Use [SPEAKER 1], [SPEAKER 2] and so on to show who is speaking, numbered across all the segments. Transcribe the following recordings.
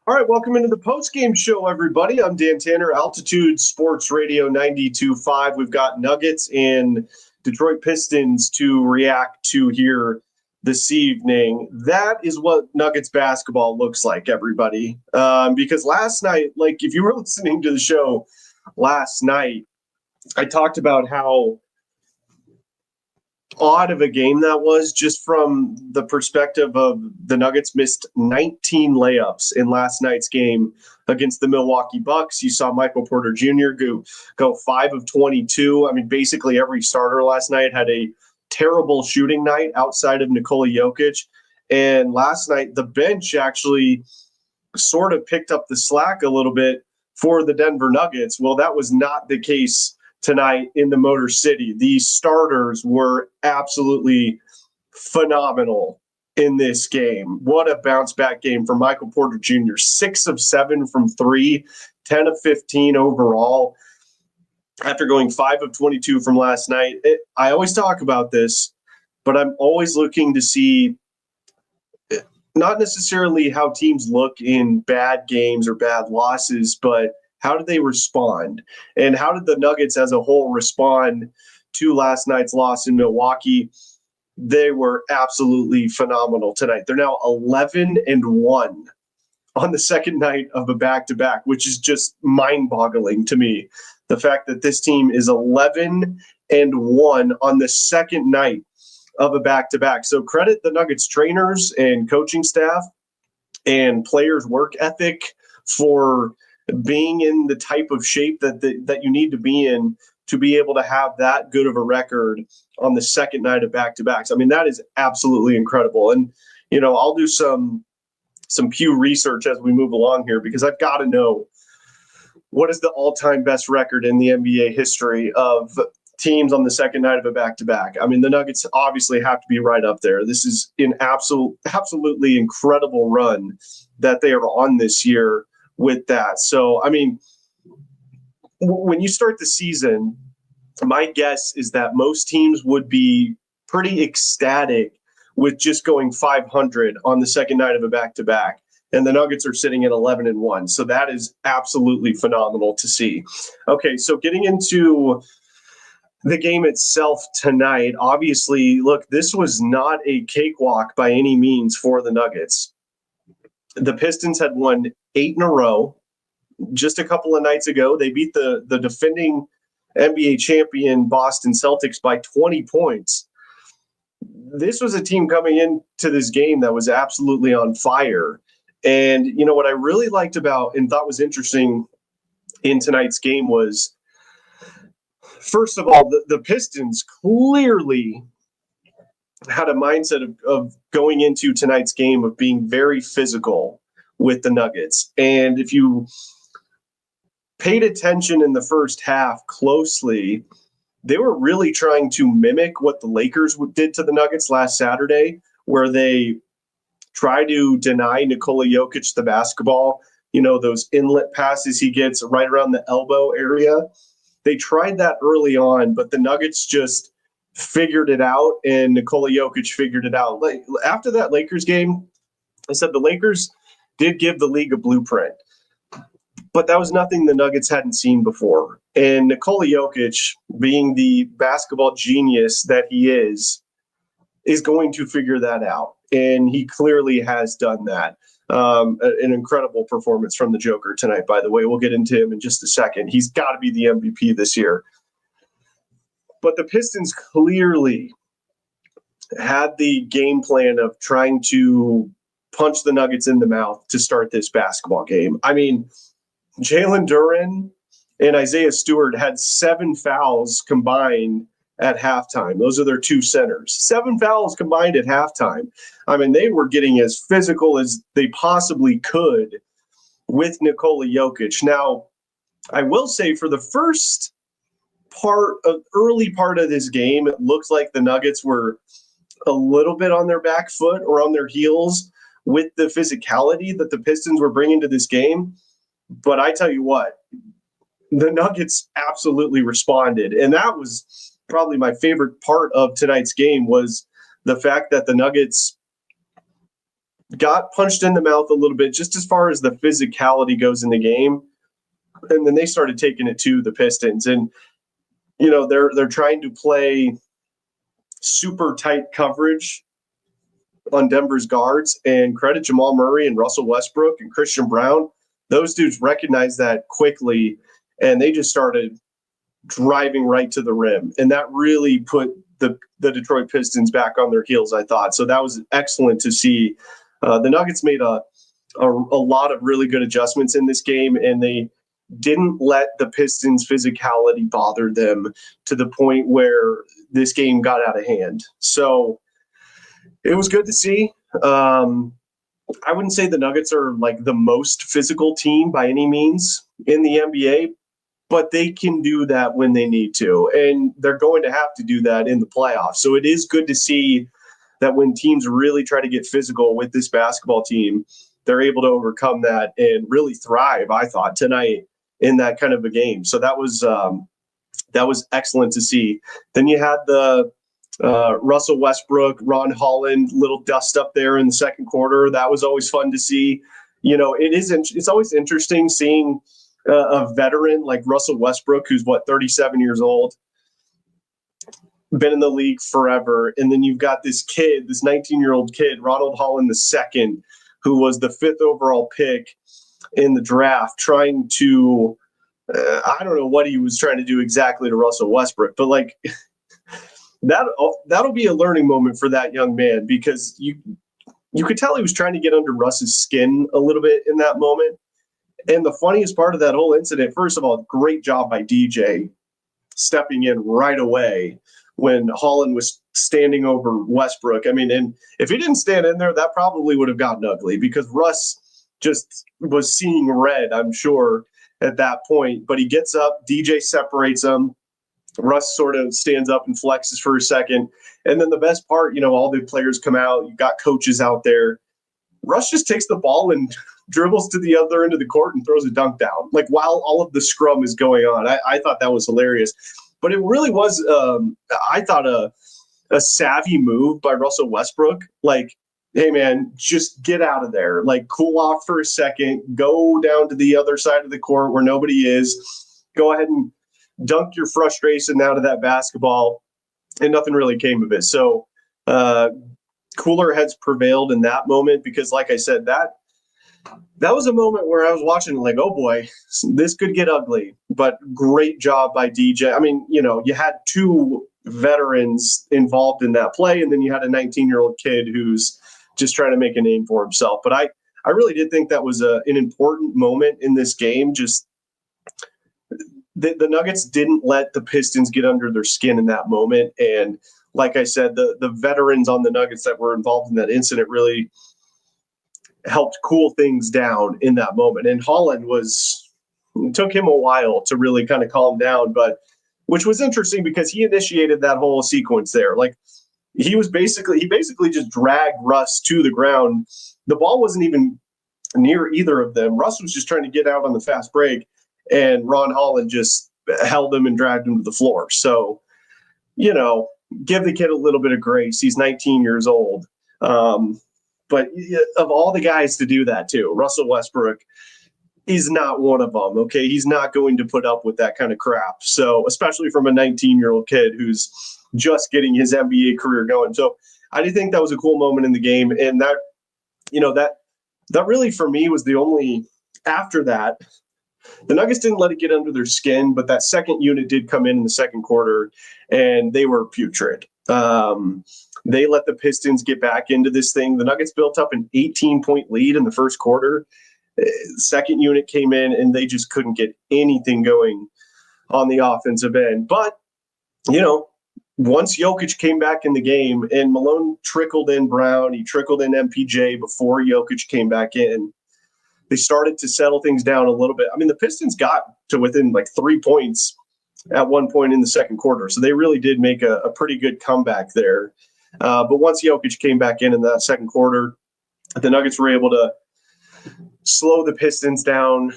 [SPEAKER 1] All right, welcome into the postgame show, everybody. I'm Dan Tanner, Altitude Sports Radio 92.5. We've got Nuggets and Detroit Pistons to react to here this evening. That is what Nuggets basketball looks like, everybody. Because last night, like if you were listening to the show last night, I talked about how odd of a game that was, just from the perspective of the Nuggets missed 19 layups in last night's game against the Milwaukee Bucks. You saw Michael Porter Jr. go 5 of 22. I mean, basically every starter last night had a terrible shooting night outside of Nikola Jokic. And last night, the bench actually sort of picked up the slack a little bit for the Denver Nuggets. Well, that was not the case tonight in the Motor City. These starters were absolutely phenomenal in this game. What a bounce back game for Michael Porter Jr. 6 of 7 from 3, 10 of 15 overall after going 5 of 22 from last night. I always talk about this, but I'm always looking to see not necessarily how teams look in bad games or bad losses, but how did they respond? And how did the Nuggets as a whole respond to last night's loss in Milwaukee? They were absolutely phenomenal tonight. They're now 11-1 on the second night of a back-to-back, which is just mind-boggling to me. The fact that this team is 11-1 on the second night of a back-to-back. So credit the Nuggets trainers and coaching staff and players' work ethic for being in the type of shape that you need to be in to be able to have that good of a record on the second night of back-to-backs. I mean, that is absolutely incredible. And, you know, I'll do some Pew research as we move along here, because I've got to know what is the all-time best record in the NBA history of teams on the second night of a back-to-back. I mean, the Nuggets obviously have to be right up there. This is an absolutely incredible run that they are on this year with that. So, I mean, when you start the season, my guess is that most teams would be pretty ecstatic with just going 500 on the second night of a back-to-back. And the Nuggets are sitting at 11-1. So that is absolutely phenomenal to see. Okay, so getting into the game itself tonight, obviously, look, this was not a cakewalk by any means for the Nuggets. The Pistons had won 8 in a row. Just a couple of nights ago, they beat the defending NBA champion Boston Celtics by 20 points. This was a team coming into this game that was absolutely on fire. And, you know, what I really liked about and thought was interesting in tonight's game was, first of all, the Pistons clearly had a mindset of going into tonight's game of being very physical with the Nuggets. And if you paid attention in the first half closely, they were really trying to mimic what the Lakers did to the Nuggets last Saturday, where they try to deny Nikola Jokic the basketball, you know, those inlet passes he gets right around the elbow area. They tried that early on, but the Nuggets just figured it out, and Nikola Jokic figured it out. Like, after that Lakers game, I said the Lakers did give the league a blueprint, but that was nothing the Nuggets hadn't seen before. And Nikola Jokic, being the basketball genius that he is going to figure that out. And he clearly has done that. An incredible performance from the Joker tonight, by the way. We'll get into him in just a second. He's got to be the MVP this year. But the Pistons clearly had the game plan of trying to punch the Nuggets in the mouth to start this basketball game. I mean, Jalen Duren and Isaiah Stewart had 7 fouls combined at halftime. Those are their 2 centers. 7 fouls combined at halftime. I mean, they were getting as physical as they possibly could with Nikola Jokic. Now, I will say, for the first early part of this game, it looks like the Nuggets were a little bit on their back foot or on their heels with the physicality that the Pistons were bringing to this game. But I tell you what, the Nuggets absolutely responded. And that was probably my favorite part of tonight's game, was the fact that the Nuggets got punched in the mouth a little bit just as far as the physicality goes in the game. And then they started taking it to the Pistons. And, they're trying to play super tight coverage on Denver's guards, and credit Jamal Murray and Russell Westbrook and Christian Brown. Those dudes recognized that quickly, and they just started driving right to the rim. And that really put the Detroit Pistons back on their heels, I thought. So that was excellent to see. The Nuggets made a lot of really good adjustments in this game, and they didn't let the Pistons' physicality bother them to the point where this game got out of hand. So it was good to see. I wouldn't say the Nuggets are like the most physical team by any means in the NBA, but they can do that when they need to, and they're going to have to do that in the playoffs. So it is good to see that when teams really try to get physical with this basketball team, they're able to overcome that and really thrive, I thought, tonight in that kind of a game. So that was excellent to see. Then you had the Russell Westbrook, Ron Holland, little dust up there in the second quarter. That was always fun to see. It's always interesting seeing a veteran like Russell Westbrook, who's 37 years old, been in the league forever. And then you've got this kid, this 19-year-old kid, Ronald Holland II, who was the 5th overall pick in the draft, trying to, I don't know what he was trying to do exactly to Russell Westbrook, but like that'll be a learning moment for that young man, because you could tell he was trying to get under Russ's skin a little bit in that moment. And the funniest part of that whole incident, first of all, great job by DJ stepping in right away when Holland was standing over Westbrook. I mean, and if he didn't stand in there, that probably would have gotten ugly, because Russ just was seeing red, I'm sure, at that point. But he gets up, DJ separates him. Russ sort of stands up and flexes for a second. And then the best part, all the players come out. You've got coaches out there. Russ just takes the ball and dribbles to the other end of the court and throws a dunk down, like while all of the scrum is going on. I thought that was hilarious. But it really was, I thought, a savvy move by Russell Westbrook. Like, hey, man, just get out of there. Like, cool off for a second. Go down to the other side of the court where nobody is. Go ahead and dunk your frustration out of that basketball. And nothing really came of it. So cooler heads prevailed in that moment, because, like I said, that was a moment where I was watching like, oh boy, this could get ugly. But great job by DJ. I mean, you had two veterans involved in that play, and then you had a 19-year-old kid who's just trying to make a name for himself. But I really did think that was an important moment in this game. Just the Nuggets didn't let the Pistons get under their skin in that moment. And like I said, the veterans on the Nuggets that were involved in that incident really helped cool things down in that moment. And Holland it took him a while to really kind of calm down, but which was interesting because he initiated that whole sequence there. Like he basically just dragged Russ to the ground. The ball wasn't even near either of them. Russ was just trying to get out on the fast break, and Ron Holland just held him and dragged him to the floor. So, give the kid a little bit of grace. He's 19 years old. But of all the guys to do that too, Russell Westbrook is not one of them. Okay. He's not going to put up with that kind of crap. So especially from a 19-year-old kid who's just getting his NBA career going. So I do think that was a cool moment in the game. And that, that really for me was the only, after that, the Nuggets didn't let it get under their skin, but that second unit did come in the second quarter, and they were putrid. They let the Pistons get back into this thing. The Nuggets built up an 18-point lead in the first quarter. Second unit came in, and they just couldn't get anything going on the offensive end. But, once Jokic came back in the game, and Malone trickled in Brown, he trickled in MPJ before Jokic came back in, they started to settle things down a little bit. I mean, the Pistons got to within like 3 points at one point in the second quarter. So they really did make a pretty good comeback there. But once Jokic came back in that second quarter, the Nuggets were able to slow the Pistons down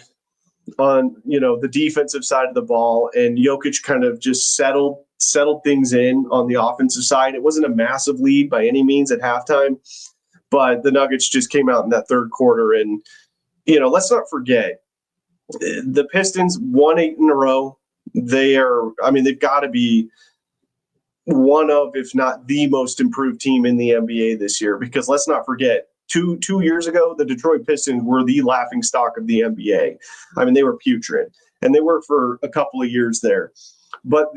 [SPEAKER 1] on, the defensive side of the ball. And Jokic kind of just settled things in on the offensive side. It wasn't a massive lead by any means at halftime, but the Nuggets just came out in that third quarter. And, let's not forget, the Pistons won 8 in a row. They've got to be one of, if not the most improved team in the NBA this year, because let's not forget, two years ago, the Detroit Pistons were the laughingstock of the NBA. They were putrid, and they were for a couple of years there. But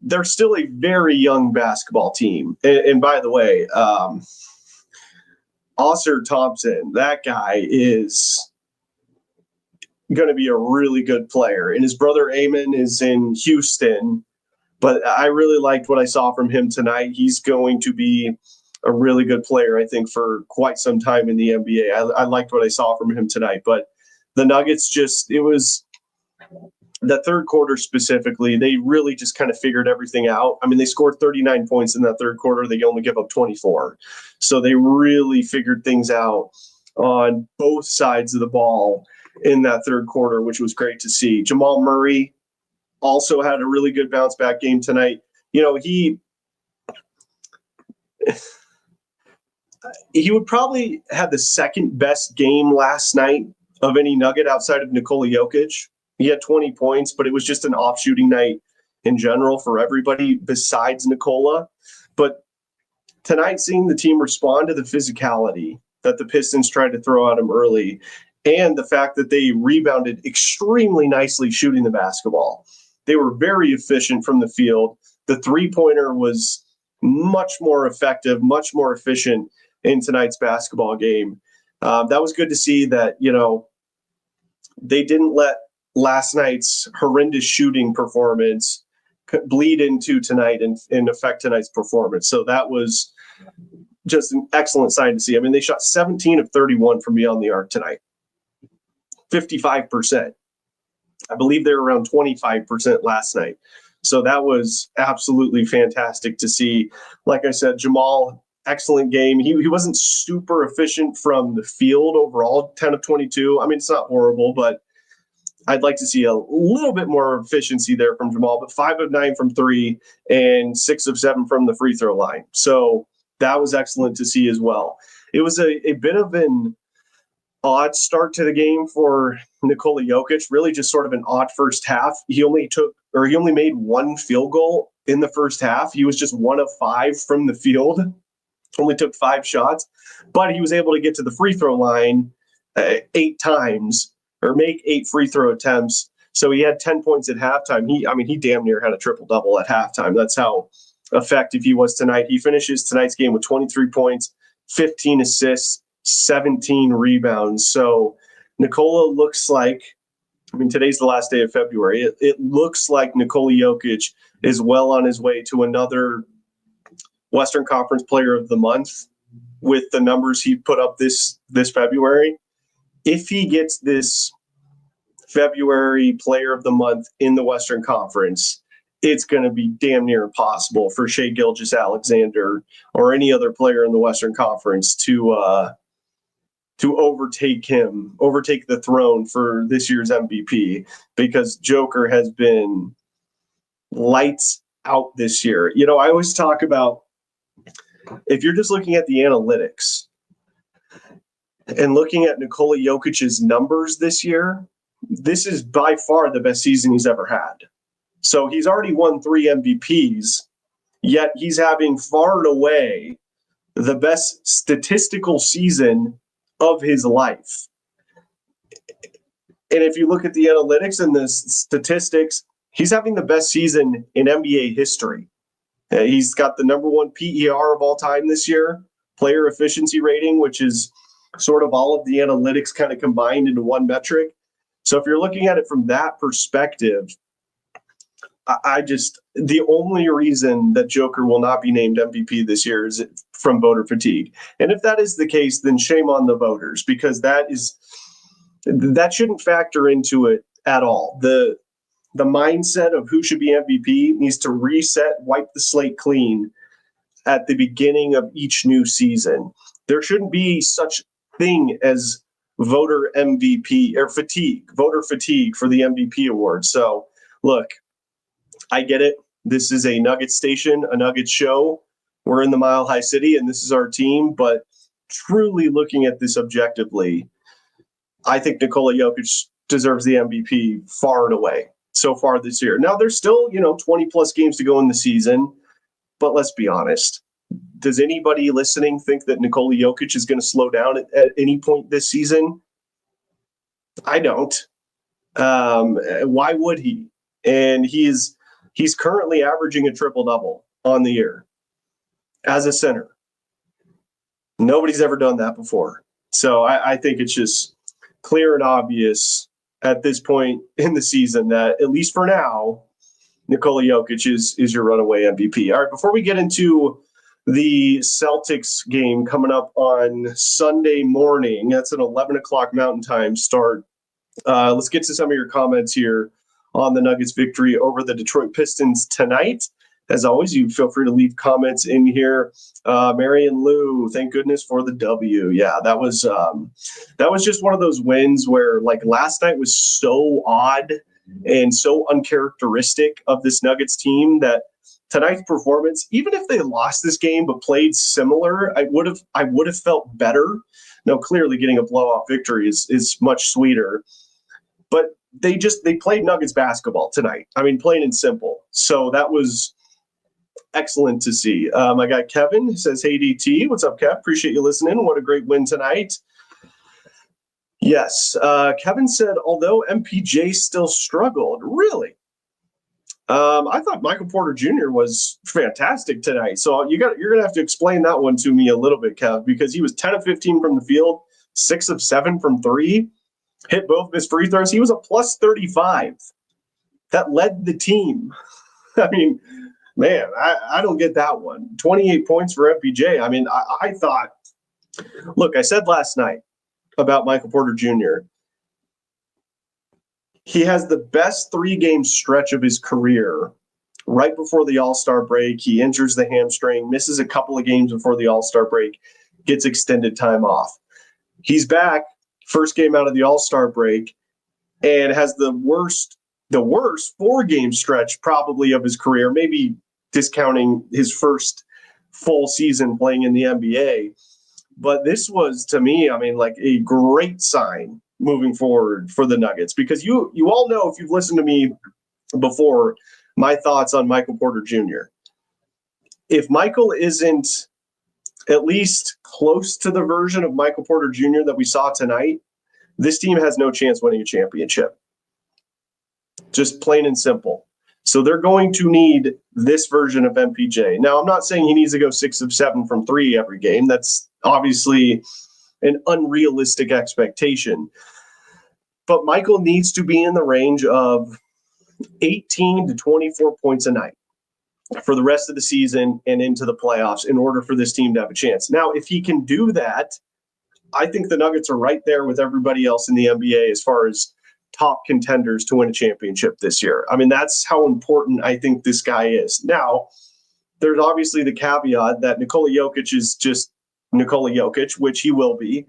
[SPEAKER 1] they're still a very young basketball team. And by the way, Ausar Thompson, that guy is going to be a really good player. And his brother Amon is in Houston, but I really liked what I saw from him tonight. He's going to be a really good player, I think, for quite some time in the NBA. I liked what I saw from him tonight. But the Nuggets it was the third quarter specifically, they really just kind of figured everything out. They scored 39 points in that third quarter. They only give up 24. So they really figured things out on both sides of the ball in that third quarter, which was great to see. Jamal Murray also had a really good bounce back game tonight. He would probably have the second best game last night of any Nugget outside of Nikola Jokic. He had 20 points, but it was just an off shooting night in general for everybody besides Nikola. But tonight, seeing the team respond to the physicality that the Pistons tried to throw at him early, and the fact that they rebounded extremely nicely shooting the basketball. They were very efficient from the field. The three-pointer was much more effective, much more efficient in tonight's basketball game. That was good to see that, they didn't let last night's horrendous shooting performance bleed into tonight and affect tonight's performance. So that was just an excellent sign to see. They shot 17 of 31 from beyond the arc tonight. 55%. I believe they were around 25% last night. So that was absolutely fantastic to see. Like I said, Jamal, excellent game. He wasn't super efficient from the field overall, 10 of 22. It's not horrible, but I'd like to see a little bit more efficiency there from Jamal, but 5 of 9 from 3 and 6 of 7 from the free throw line. So that was excellent to see as well. It was a bit of an odd start to the game for Nikola Jokic, really just sort of an odd first half. He only made one field goal in the first half. He was just 1 of 5 from the field, only took 5 shots, but he was able to get to the free throw line 8 times or make 8 free throw attempts. So he had 10 points at halftime. He damn near had a triple double at halftime. That's how effective he was tonight. He finishes tonight's game with 23 points, 15 assists, 17 rebounds. So Nikola looks like, today's the last day of February. It looks like Nikola Jokic is well on his way to another Western Conference Player of the Month with the numbers he put up this February. If he gets this February Player of the Month in the Western Conference, it's going to be damn near impossible for Shai Gilgeous-Alexander or any other player in the Western Conference to overtake the throne for this year's MVP, because Joker has been lights out this year. I always talk about, if you're just looking at the analytics and looking at Nikola Jokic's numbers this year, this is by far the best season he's ever had. So he's already won 3 MVPs, yet he's having far and away the best statistical season of his life. And if you look at the analytics and the statistics, he's having the best season in NBA history. He's got the number 1 PER of all time this year, player efficiency rating, which is sort of all of the analytics kind of combined into one metric. So if you're looking at it from that perspective, the only reason that Joker will not be named MVP this year is from voter fatigue. And if that is the case, then shame on the voters, because that shouldn't factor into it at all. The mindset of who should be MVP needs to reset, wipe the slate clean at the beginning of each new season. There shouldn't be such thing as voter MVP or voter fatigue for the MVP award. So look, I get it. This is a Nugget station, a Nugget show. we're in the Mile High City and this is our team. But truly looking at this objectively, I think Nikola Jokic deserves the MVP far and away so far this year. Now, there's still, 20 plus games to go in the season, but let's be honest. Does anybody listening think that Nikola Jokic is going to slow down at any point this season? I don't. Why would he? And he's currently averaging a triple-double on the year as a center. Nobody's ever done that before. So I think it's just clear and obvious at this point in the season that, at least for now, Nikola Jokic is your runaway MVP. All right, before we get into the Celtics game coming up on Sunday morning, that's an 11 o'clock Mountain Time start. Let's get to some of your comments here on the Nuggets victory over the Detroit Pistons tonight. As always, you feel free to leave comments in here. Marion Lou, thank goodness for the W. Yeah, that was just one of those wins where, like, last night was so odd and so uncharacteristic of this Nuggets team that tonight's performance, even if they lost this game but played similar, I would have felt better. Now, clearly getting a blowout victory is much sweeter. But they played Nuggets basketball tonight. I mean, plain and simple. So that was excellent to see. I got Kevin who says, "Hey, DT, what's up, Kev? Appreciate you listening. What a great win tonight." Yes, Kevin said, although MPJ still struggled. Really? I thought Michael Porter Jr. was fantastic tonight. So you're gonna have to explain that one to me a little bit, Kev, because he was 10 of 15 from the field, 6 of 7 from three, hit both of his free throws. He was a plus 35. That led the team. I mean, man, I don't get that one. 28 points for MPJ. I mean, I thought, look, I said last night about Michael Porter Jr., he has the best 3-game stretch of his career right before the All-Star break. He injures the hamstring, misses a couple of games before the All-Star break, gets extended time off. He's back, first game out of the All-Star break, and has the worst 4-game stretch probably of his career, maybe discounting his first full season playing in the NBA. But this was, to me, I mean, like a great sign moving forward for the Nuggets, because you all know, if you've listened to me before, my thoughts on Michael Porter Jr. If Michael isn't at least close to the version of Michael Porter Jr. that we saw tonight, this team has no chance winning a championship. Just plain and simple. So they're going to need this version of MPJ. Now, I'm not saying he needs to go 6 of 7 from 3 every game. That's obviously an unrealistic expectation. But Michael needs to be in the range of 18 to 24 points a night for the rest of the season and into the playoffs in order for this team to have a chance. Now, if he can do that, I think the Nuggets are right there with everybody else in the NBA as far as top contenders to win a championship this year. I mean, that's how important I think this guy is. Now, there's obviously the caveat that Nikola Jokic is just Nikola Jokic, which he will be.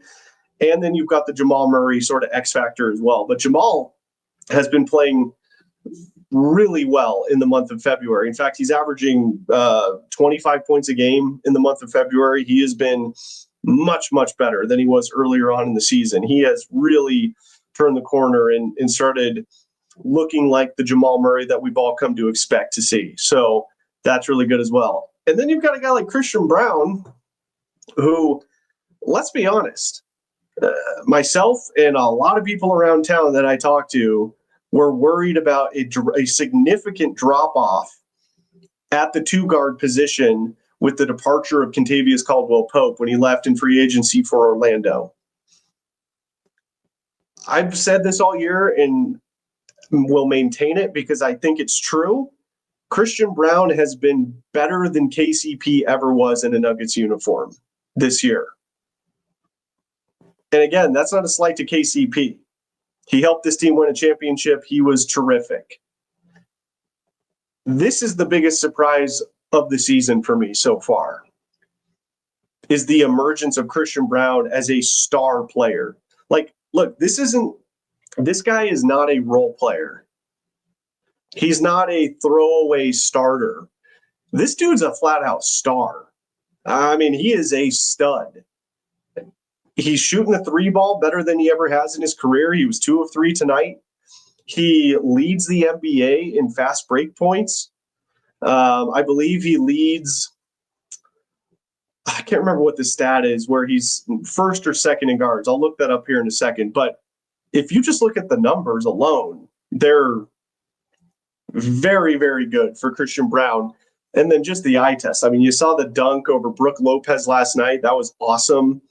[SPEAKER 1] And then you've got the Jamal Murray sort of X factor as well. But Jamal has been playing really well in the month of February. In fact, he's averaging 25 points a game in the month of February. He has been much, much better than he was earlier on in the season. He has really turned the corner and started looking like the Jamal Murray that we've all come to expect to see. So that's really good as well. And then you've got a guy like Christian Brown, who, let's be honest, myself and a lot of people around town that I talked to were worried about a significant drop-off at the 2-guard position with the departure of Kentavious Caldwell-Pope when he left in free agency for Orlando. I've said this all year and will maintain it because I think it's true. Christian Brown has been better than KCP ever was in a Nuggets uniform this year. And again, that's not a slight to KCP. He helped this team win a championship. He was terrific. This is the biggest surprise of the season for me so far, is the emergence of Christian Brown as a star player. Like, look, this guy is not a role player. He's not a throwaway starter. This dude's a flat out star. I mean, he is a stud. He's shooting the three ball better than he ever has in his career. He was 2 of 3 tonight. He leads the NBA in fast break points. I believe he leads, I can't remember what the stat is, where he's first or second in guards. I'll look that up here in a second. But if you just look at the numbers alone, they're very, very good for Christian Braun. And then just the eye test. I mean, you saw the dunk over Brook Lopez last night. That was awesome.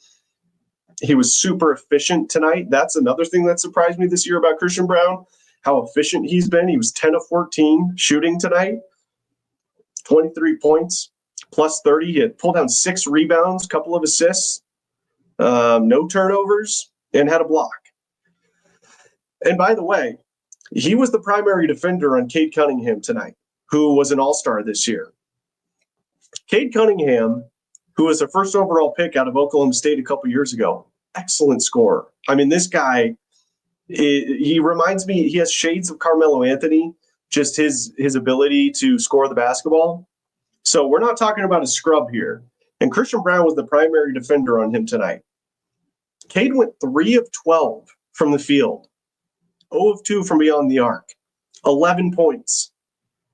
[SPEAKER 1] He was super efficient tonight. That's another thing that surprised me this year about Christian Braun, how efficient he's been. He was 10 of 14 shooting tonight, 23 points, plus 30. He had pulled down 6 rebounds, couple of assists, no turnovers, and had a block. And by the way, he was the primary defender on Cade Cunningham tonight, who was an all-star this year. Cade Cunningham, who was the first overall pick out of Oklahoma State a couple years ago, excellent scorer. I mean, this guy, he reminds me, he has shades of Carmelo Anthony, just his ability to score the basketball. So we're not talking about a scrub here. And Christian Braun was the primary defender on him tonight. Cade went 3 of 12 from the field, 0 of 2 from beyond the arc, 11 points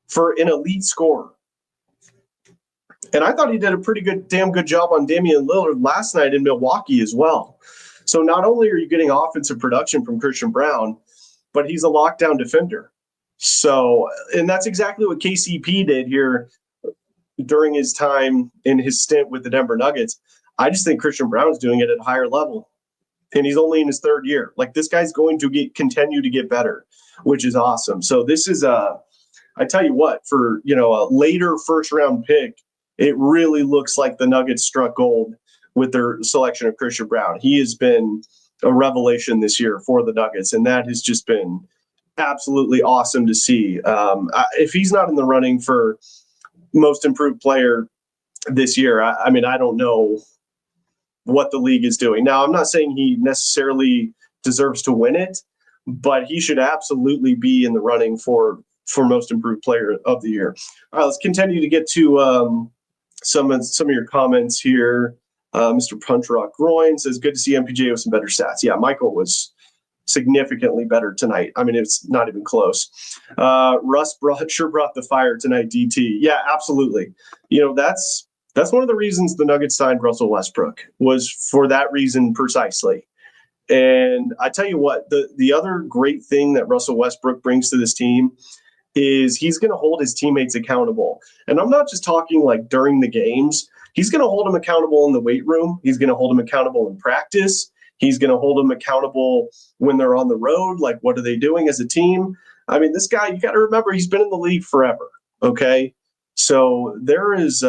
[SPEAKER 1] for an elite scorer. And I thought he did a damn good job on Damian Lillard last night in Milwaukee as well. So not only are you getting offensive production from Christian Braun, but he's a lockdown defender. So, and that's exactly what KCP did here during his time in his stint with the Denver Nuggets. I just think Christian Braun's doing it at a higher level. And he's only in his 3rd year. Like, this guy's going to continue to get better, which is awesome. So this is I tell you what, for a later first round pick, it really looks like the Nuggets struck gold with their selection of Christian Braun. He has been a revelation this year for the Nuggets, and that has just been absolutely awesome to see. If he's not in the running for most improved player this year, I mean, I don't know what the league is doing. Now, I'm not saying he necessarily deserves to win it, but he should absolutely be in the running for most improved player of the year. All right, let's continue to get to some of your comments here. Mr. Punch Rock Groin says, good to see MPJ with some better stats. Yeah, Michael was significantly better tonight. I mean, it's not even close. Russ sure brought the fire tonight, DT. Yeah, absolutely. That's one of the reasons the Nuggets signed Russell Westbrook, was for that reason precisely. And I tell you what, the other great thing that Russell Westbrook brings to this team is he's going to hold his teammates accountable. And I'm not just talking like during the games. He's going to hold them accountable in the weight room. He's going to hold them accountable in practice. He's going to hold them accountable when they're on the road. Like, what are they doing as a team? I mean, this guy, you got to remember, he's been in the league forever. Okay. So there is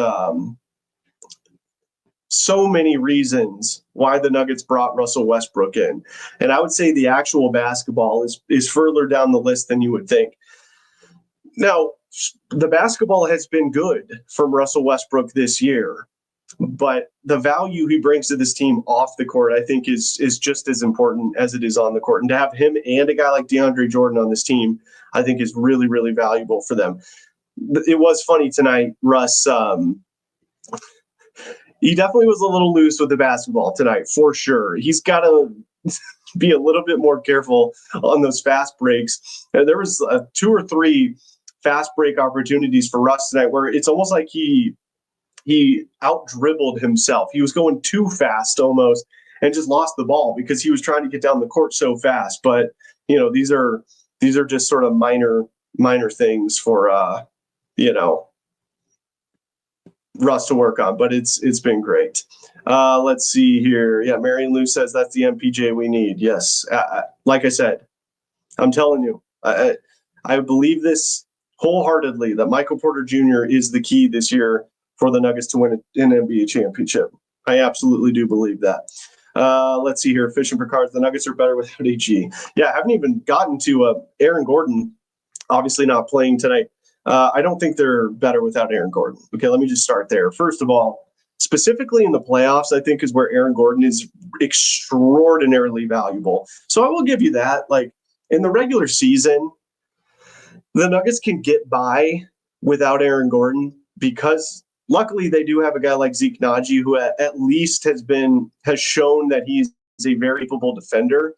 [SPEAKER 1] so many reasons why the Nuggets brought Russell Westbrook in. And I would say the actual basketball is further down the list than you would think. Now, the basketball has been good from Russell Westbrook this year, but the value he brings to this team off the court, I think, is just as important as it is on the court. And to have him and a guy like DeAndre Jordan on this team, I think is really, really valuable for them. It was funny tonight, Russ. He definitely was a little loose with the basketball tonight, for sure. He's got to be a little bit more careful on those fast breaks. And there was 2 or 3 fast break opportunities for Russ tonight where it's almost like he out-dribbled himself. He was going too fast almost and just lost the ball because he was trying to get down the court so fast. But, these are just sort of minor things for, Russ to work on, but it's been great. Let's see here. Yeah, Marion Lou says that's the MPJ we need. Yes. Like I said, I'm telling you, I believe this wholeheartedly that Michael Porter Jr. is the key this year for the Nuggets to win an NBA championship. I absolutely do believe that. Let's see here. Fishing for cards. The Nuggets are better without AG. Yeah, I haven't even gotten to Aaron Gordon, obviously not playing tonight. I don't think they're better without Aaron Gordon. Okay, let me just start there. First of all, specifically in the playoffs, I think is where Aaron Gordon is extraordinarily valuable. So I will give you that. Like, in the regular season, the Nuggets can get by without Aaron Gordon because luckily they do have a guy like Zeke Naji, who at least has shown that he's a very capable defender.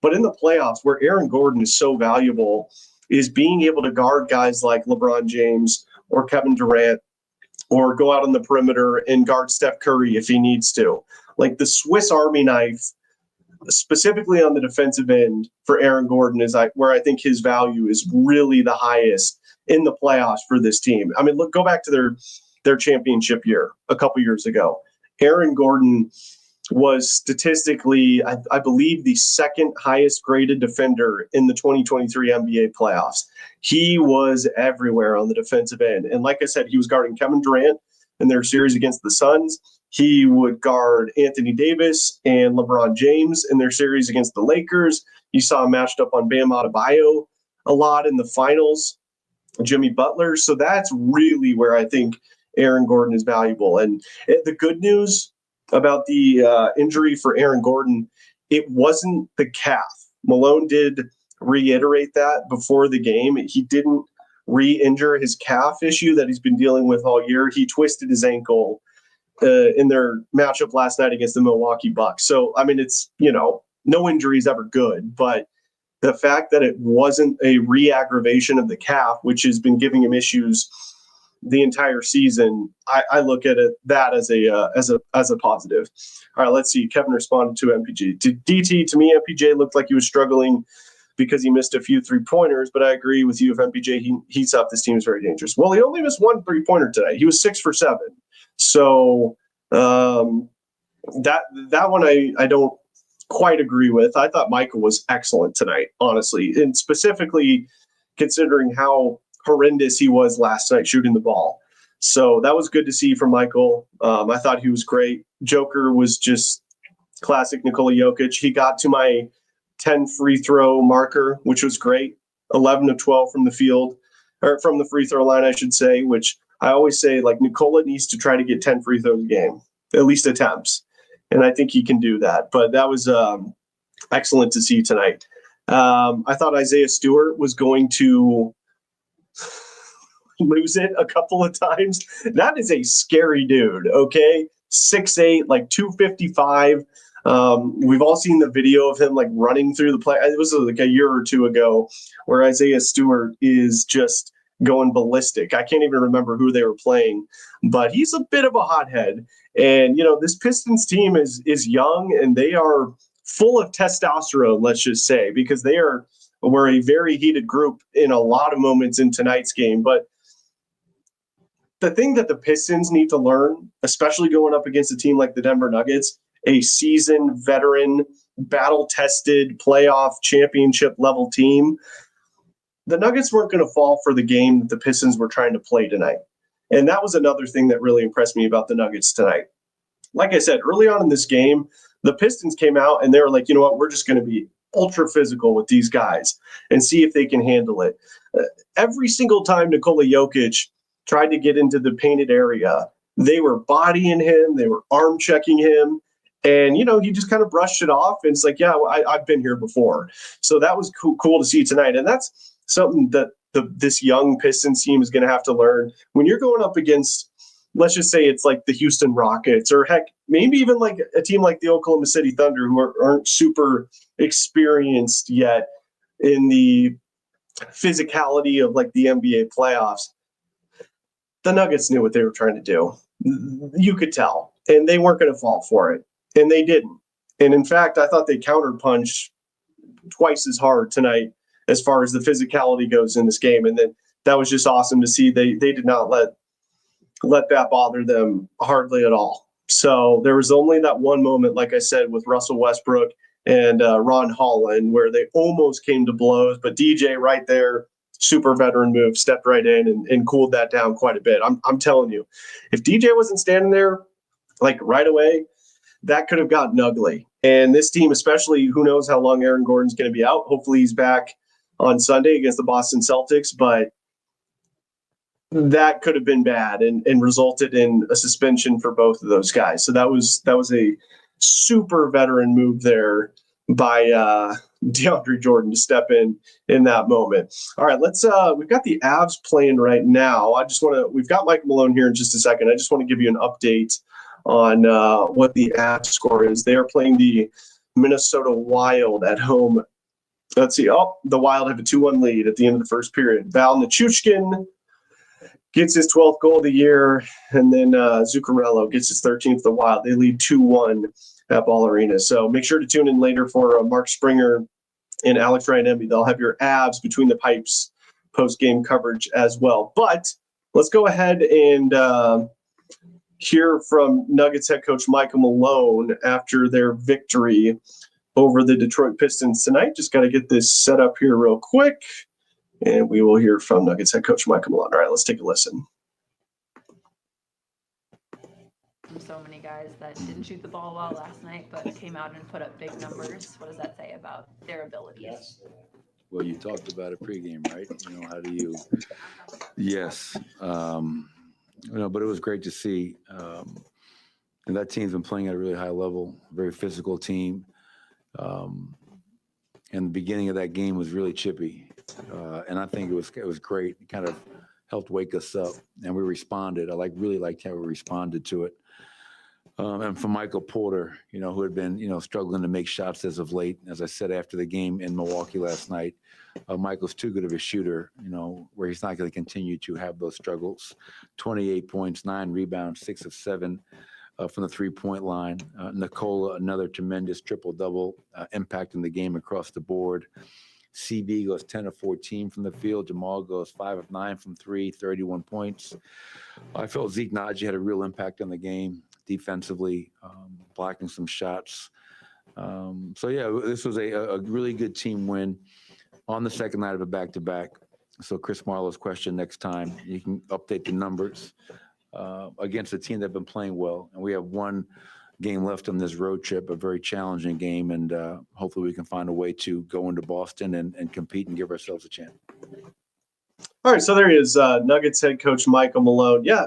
[SPEAKER 1] But in the playoffs, where Aaron Gordon is so valuable, is being able to guard guys like LeBron James or Kevin Durant, or go out on the perimeter and guard Steph Curry if he needs to. Like the Swiss Army knife, specifically on the defensive end for Aaron Gordon, is where I think his value is really the highest in the playoffs for this team. I mean, look, go back to their championship year a couple years ago. Aaron Gordon was statistically, I believe, the second highest graded defender in the 2023 NBA playoffs. He was everywhere on the defensive end. And like I said, he was guarding Kevin Durant in their series against the Suns. He would guard Anthony Davis and LeBron James in their series against the Lakers. You saw him matched up on Bam Adebayo a lot in the finals, Jimmy Butler. So that's really where I think Aaron Gordon is valuable. And the good news about the injury for Aaron Gordon, it wasn't the calf. Malone did reiterate that before the game. He didn't re-injure his calf issue that he's been dealing with all year. He twisted his ankle in their matchup last night against the Milwaukee Bucks. So, I mean, it's, no injury is ever good, but the fact that it wasn't a re-aggravation of the calf, which has been giving him issues the entire season, I look at that as a positive. All right, let's see. Kevin responded to MPG. To me, MPJ looked like he was struggling because he missed a few 3-pointers, but I agree with you. If MPJ heats up, this team is very dangerous. Well, he only missed one 3-pointer today. He was 6 for 7. So that one I don't quite agree with. I thought Michael was excellent tonight, honestly, and specifically considering how horrendous he was last night shooting the ball. So that was good to see from Michael. I thought he was great. Joker was just classic Nikola Jokic. He got to my 10 free throw marker, which was great. 11 of 12 from the field, or from the free throw line, I should say, which I always say, like, Nikola needs to try to get 10 free throws a game, at least attempts. And I think he can do that. But that was excellent to see tonight. I thought Isaiah Stewart was going to lose it a couple of times. That is a scary dude, okay? 6'8", like 255. We've all seen the video of him like running through the play. It was like a year or two ago where Isaiah Stewart is just going ballistic. I can't even remember who they were playing, but he's a bit of a hothead. And, this Pistons team is young and they are full of testosterone, let's just say, because we're a very heated group in a lot of moments in tonight's game. But the thing that the Pistons need to learn, especially going up against a team like the Denver Nuggets, a seasoned, veteran, battle-tested, playoff championship-level team, the Nuggets weren't going to fall for the game that the Pistons were trying to play tonight. And that was another thing that really impressed me about the Nuggets tonight. Like I said, early on in this game, the Pistons came out and they were like, you know what, we're just going to be ultra physical with these guys and see if they can handle it. Every single time Nikola Jokic tried to get into the painted area, they were bodying him, they were arm checking him, and he just kind of brushed it off. And it's like, yeah, I've been here before. So that was cool to see tonight. And that's something that this young Pistons team is going to have to learn. When you're going up against, let's just say it's like the Houston Rockets, or heck, maybe even like a team like the Oklahoma City Thunder, who aren't super experienced yet in the physicality of like the NBA playoffs. The Nuggets knew what they were trying to do. You could tell, and they weren't going to fall for it, and they didn't. And in fact, I thought they counterpunched twice as hard tonight as far as the physicality goes in this game. And then that was just awesome to see. They did not let that bother them hardly at all. So there was only that one moment, like I said, with Russell Westbrook and Ron Holland, where they almost came to blows, but DJ right there, super veteran move, stepped right in and cooled that down quite a bit. I'm telling you, if DJ wasn't standing there like right away, that could have gotten ugly. And this team, especially, who knows how long Aaron Gordon's going to be out. Hopefully he's back on Sunday against the Boston Celtics, but that could have been bad and resulted in a suspension for both of those guys. So that was a super veteran move there by DeAndre Jordan to step in that moment. All right, we've got the Avs playing right now. We've got Mike Malone here in just a second. I just want to give you an update on what the Avs score is. They are playing the Minnesota Wild at home. Let's see. Oh, the Wild have a 2-1 lead at the end of the first period. Val Nichushkin gets his 12th goal of the year, and then Zuccarello gets his 13th. The Wild, they lead 2-1 at Ball Arena. So make sure to tune in later for Mark Springer and Alex Ryan-Emby. They'll have your Avs between the pipes post-game coverage as well. But let's go ahead and hear from Nuggets head coach Michael Malone after their victory over the Detroit Pistons tonight. Just got to get this set up here real quick, and we will hear from Nuggets head coach Michael Malone. All right, let's take a listen.
[SPEAKER 2] So many guys that didn't shoot the ball well last night, but came out and put up big numbers. What does that say about their abilities?
[SPEAKER 3] Well, you talked about it pregame, right? How do you? Yes, but it was great to see. And that team's been playing at a really high level, very physical team. And the beginning of that game was really chippy, and I think it was great. It kind of helped wake us up, and we responded. I really liked how we responded to it. And for Michael Porter, who had been, struggling to make shots as of late, as I said after the game in Milwaukee last night, Michael's too good of a shooter, where he's not going to continue to have those struggles. 28 points, 9 rebounds, 6 of 7 from the three-point line. Nikola, another tremendous triple-double, impacting the game across the board. CB goes 10 of 14 from the field. Jamal goes 5 of 9 from 3, 31 points. I felt Zeke Naji had a real impact on the game defensively, blocking some shots. This was a really good team win on the second night of a back-to-back. So Chris Marlowe's question next time, you can update the numbers against a team that's been playing well. And we have one game left on this road trip, a very challenging game, and hopefully we can find a way to go into Boston and compete and give ourselves a chance.
[SPEAKER 1] All right, so there he is, Nuggets head coach Michael Malone. Yeah,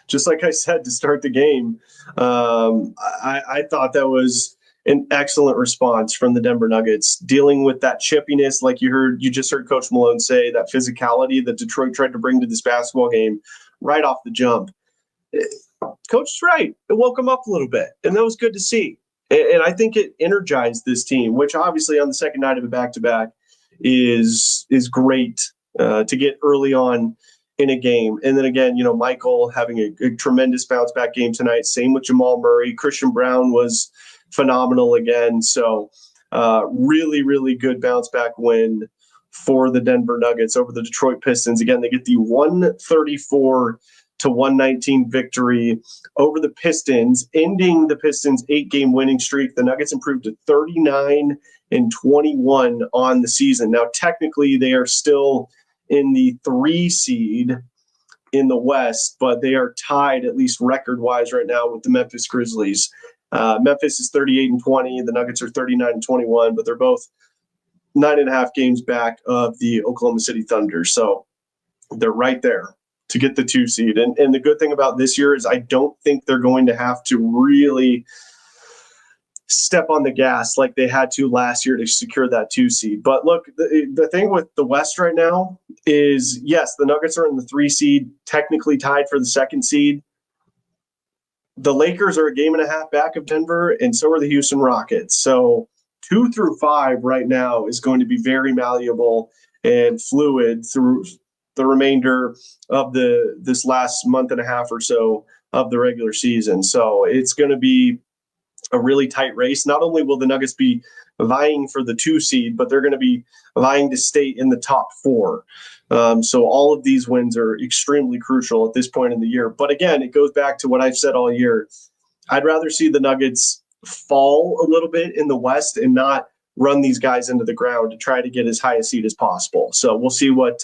[SPEAKER 1] just like I said to start the game, I thought that was an excellent response from the Denver Nuggets, dealing with that chippiness, like you just heard Coach Malone say, that physicality that Detroit tried to bring to this basketball game right off the jump. Coach is right. It woke him up a little bit, and that was good to see. And I think it energized this team, which obviously on the second night of a back-to-back is great to get early on in a game. And then again, Michael having a tremendous bounce-back game tonight. Same with Jamal Murray. Christian Brown was phenomenal again. So really, really good bounce-back win for the Denver Nuggets over the Detroit Pistons. Again, they get the 134-119 victory over the Pistons, ending the Pistons' 8-game winning streak. The Nuggets improved to 39-21 on the season. Now, technically, they are still in the 3 seed in the West, but they are tied, at least record-wise right now, with the Memphis Grizzlies. Memphis is 38-20. The Nuggets are 39-21, but they're both 9.5 games back of the Oklahoma City Thunder. So they're right there to get the 2 seed. And the good thing about this year is I don't think they're going to have to really step on the gas like they had to last year to secure that 2 seed. But look, the thing with the West right now is, yes, the Nuggets are in the 3 seed, technically tied for the 2nd seed. The Lakers are a game and a half back of Denver, and so are the Houston Rockets. So 2 through 5 right now is going to be very malleable and fluid through the remainder of this last month and a half or so of the regular season. So it's going to be a really tight race. Not only will the Nuggets be vying for the 2 seed, but they're going to be vying to stay in the top 4. So all of these wins are extremely crucial at this point in the year. But again, it goes back to what I've said all year. I'd rather see the Nuggets fall a little bit in the West and not run these guys into the ground to try to get as high a seed as possible. So we'll see what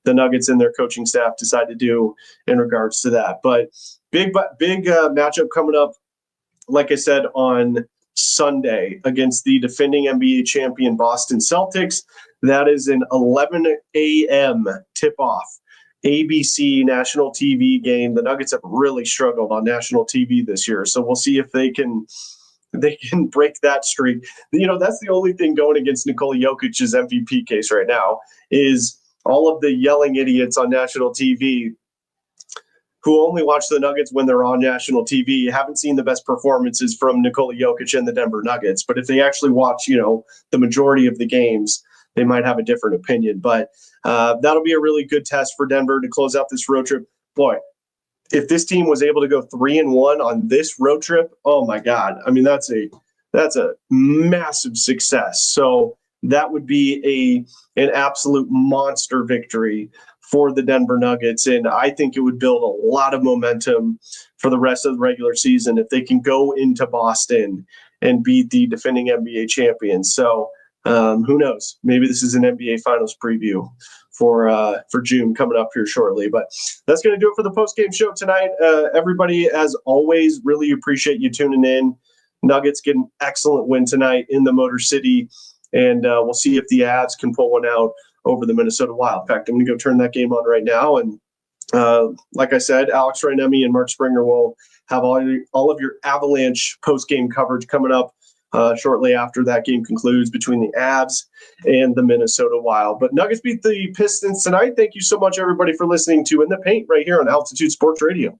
[SPEAKER 1] the Nuggets and their coaching staff decide to do in regards to that. But big matchup coming up, like I said, on Sunday against the defending NBA champion Boston Celtics. That is an 11 a.m. tip-off ABC national TV game. The Nuggets have really struggled on national TV this year, so we'll see if they can they can break that streak. That's the only thing going against Nikola Jokic's MVP case right now is all of the yelling idiots on national TV who only watch the Nuggets when they're on national TV, haven't seen the best performances from Nikola Jokic and the Denver Nuggets. But if they actually watch, the majority of the games, they might have a different opinion. But that'll be a really good test for Denver to close out this road trip. Boy, if this team was able to go 3-1 on this road trip, oh my God. I mean, that's a massive success. So that would be an absolute monster victory for the Denver Nuggets. And I think it would build a lot of momentum for the rest of the regular season if they can go into Boston and beat the defending NBA champions. So who knows? Maybe this is an NBA Finals preview for June coming up here shortly. But that's going to do it for the postgame show tonight. Everybody, as always, really appreciate you tuning in. Nuggets get an excellent win tonight in the Motor City, and we'll see if the Avs can pull one out over the Minnesota Wild. In fact, I'm going to go turn that game on right now. And like I said, Alex Rainemi and Mark Springer will have all of your Avalanche post-game coverage coming up shortly after that game concludes between the Avs and the Minnesota Wild. But Nuggets beat the Pistons tonight. Thank you so much, everybody, for listening to In the Paint right here on Altitude Sports Radio.